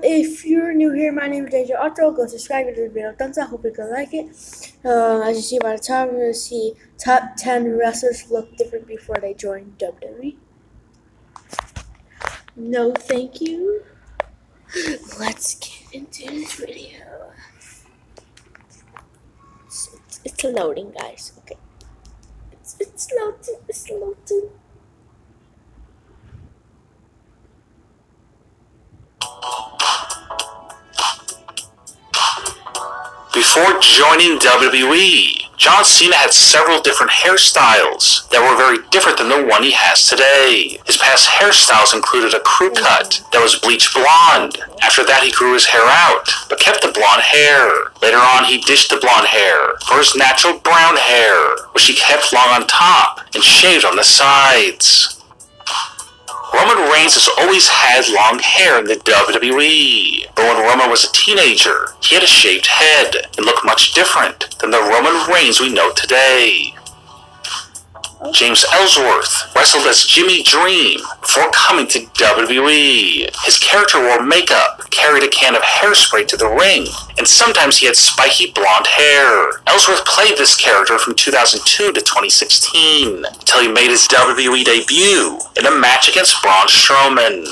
If you're new here, my name is Deja Otto. Go subscribe to the video. Thumbs up. Hope you can like it. As you see by the top, we're going to see top 10 wrestlers look different before they join WWE. No, thank you. Let's get into this video. It's loading, guys. Okay. It's loading. It's loading. Before joining WWE, John Cena had several different hairstyles that were very different than the one he has today. His past hairstyles included a crew cut that was bleached blonde. After that, he grew his hair out, but kept the blonde hair. Later on, he ditched the blonde hair for his natural brown hair, which he kept long on top and shaved on the sides. Roman Reigns has always had long hair in the WWE, but when Roman was a teenager, he had a shaved head and looked much different than the Roman Reigns we know today. James Ellsworth wrestled as Jimmy Dream before coming to WWE. His character wore makeup, carried a can of hairspray to the ring, and sometimes he had spiky blonde hair. Ellsworth played this character from 2002 to 2016, until he made his WWE debut in a match against Braun Strowman.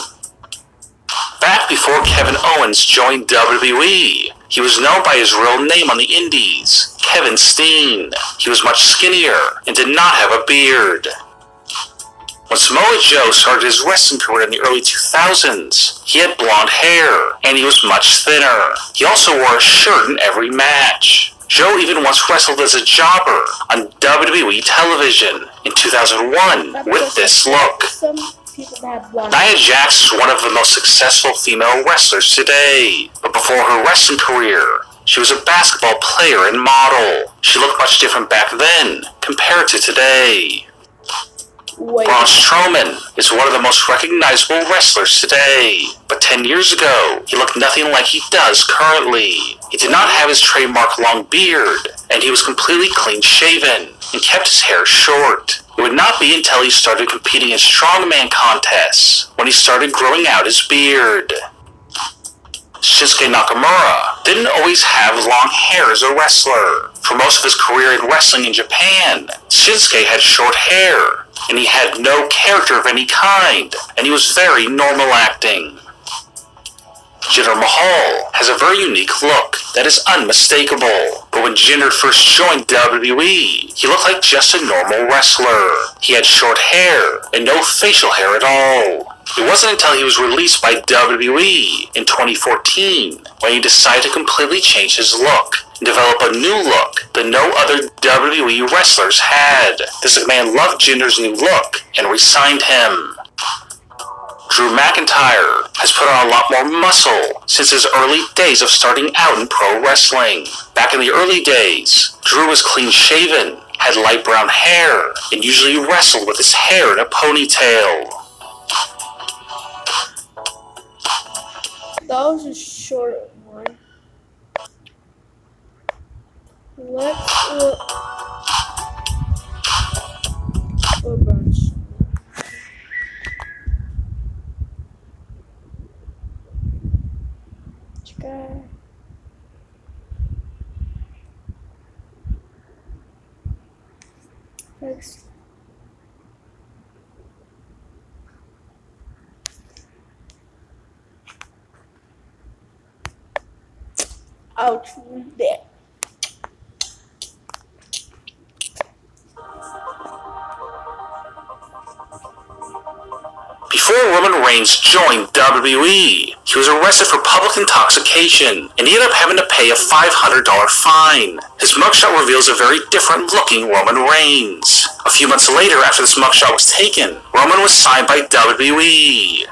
Back before Kevin Owens joined WWE, he was known by his real name on the indies, Kevin Steen. He was much skinnier and did not have a beard. When Samoa Joe started his wrestling career in the early 2000s, he had blonde hair and he was much thinner. He also wore a shirt in every match. Joe even once wrestled as a jobber on WWE television in 2001 with this look. Nia Jax is one of the most successful female wrestlers today, but before her wrestling career, she was a basketball player and model. She looked much different back then compared to today. Braun Strowman is one of the most recognizable wrestlers today, but 10 years ago, he looked nothing like he does currently. He did not have his trademark long beard, and he was completely clean-shaven and kept his hair short. It would not be until he started competing in strongman contests when he started growing out his beard. Shinsuke Nakamura didn't always have long hair as a wrestler. For most of his career in wrestling in Japan, Shinsuke had short hair, and he had no character of any kind, and he was very normal acting. Jinder Mahal has a very unique look that is unmistakable, but when Jinder first joined WWE, he looked like just a normal wrestler. He had short hair and no facial hair at all. It wasn't until he was released by WWE in 2014 when he decided to completely change his look and develop a new look that no other WWE wrestlers had. This McMahon loved Jinder's new look and re-signed him. Drew McIntyre has put on a lot more muscle since his early days of starting out in pro wrestling. Back in the early days, Drew was clean-shaven, had light brown hair, and usually wrestled with his hair in a ponytail. That was a short one. Let's look. Next. Ouch, that. Before Roman Reigns joined WWE, he was arrested for public intoxication, and he ended up having to pay a $500 fine. His mugshot reveals a very different looking Roman Reigns. A few months later, after this mugshot was taken, Roman was signed by WWE.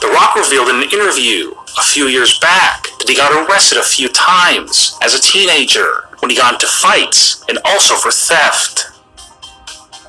The Rock revealed in an interview a few years back that he got arrested a few times as a teenager when he got into fights and also for theft.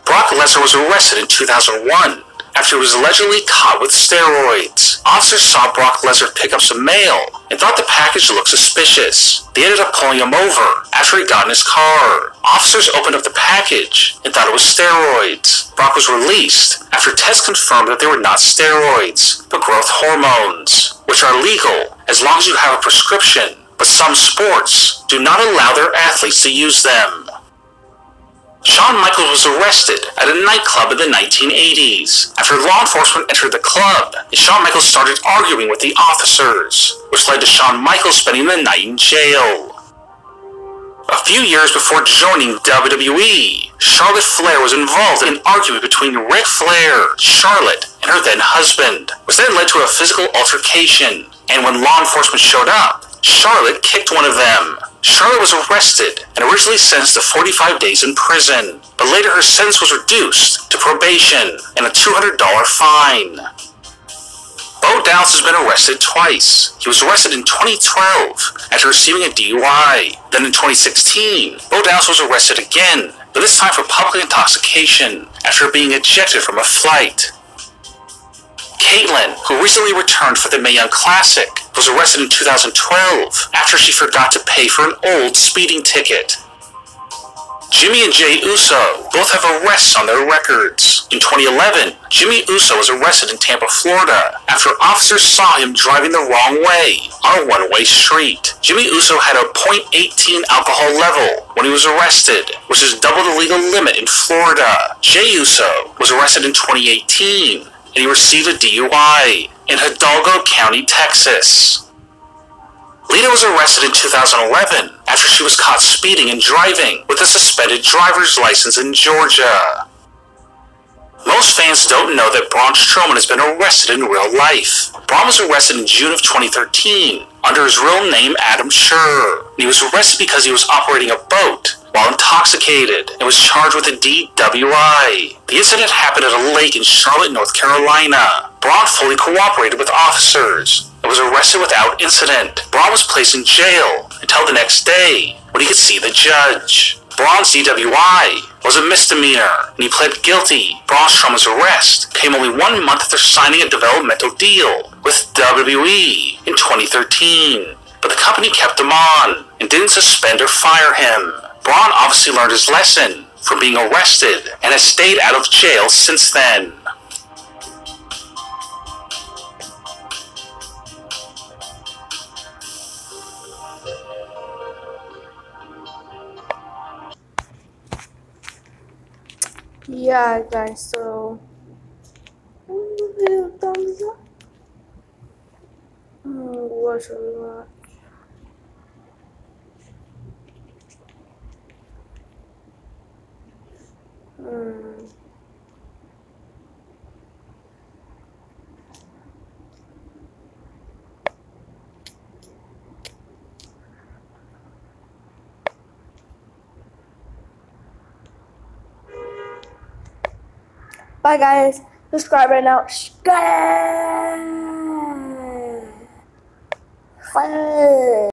Brock Lesnar was arrested in 2001 after he was allegedly caught with steroids. Officers saw Brock Lesnar pick up some mail and thought the package looked suspicious. They ended up pulling him over after he got in his car. Officers opened up the package and thought it was steroids. Brock was released after tests confirmed that they were not steroids, but growth hormones, which are legal as long as you have a prescription, but some sports do not allow their athletes to use them. Shawn Michaels was arrested at a nightclub in the 1980s after law enforcement entered the club, and Shawn Michaels started arguing with the officers, which led to Shawn Michaels spending the night in jail. A few years before joining WWE, Charlotte Flair was involved in an argument between Ric Flair, Charlotte, and her then-husband, which then led to a physical altercation, and when law enforcement showed up, Charlotte kicked one of them. Charlotte was arrested and originally sentenced to 45 days in prison, but later her sentence was reduced to probation and a $200 fine. Bo Dallas has been arrested twice. He was arrested in 2012 after receiving a DUI. Then in 2016, Bo Dallas was arrested again, but this time for public intoxication after being ejected from a flight. Caitlyn, who recently returned for the Mae Young Classic, was arrested in 2012 after she forgot to pay for an old speeding ticket. Jimmy and Jey Uso both have arrests on their records. In 2011, Jimmy Uso was arrested in Tampa, Florida, after officers saw him driving the wrong way on a one-way street. Jimmy Uso had a .18 alcohol level when he was arrested, which is double the legal limit in Florida. Jey Uso was arrested in 2018, and he received a DUI in Hidalgo County, Texas. Lita was arrested in 2011 after she was caught speeding and driving with a suspended driver's license in Georgia. Most fans don't know that Braun Strowman has been arrested in real life. Braun was arrested in June of 2013 under his real name Adam Scherr. He was arrested because he was operating a boat while intoxicated and was charged with a DWI. The incident happened at a lake in Charlotte, North Carolina. Braun fully cooperated with officers and was arrested without incident. Braun was placed in jail until the next day when he could see the judge. Braun's DWI was a misdemeanor, and he pled guilty. Braun Strowman's arrest came only 1 month after signing a developmental deal with WWE in 2013. But the company kept him on and didn't suspend or fire him. Braun obviously learned his lesson from being arrested and has stayed out of jail since then. Yeah, guys, so thumbs up. Watch a lot. Bye, guys. Subscribe right now. Bye.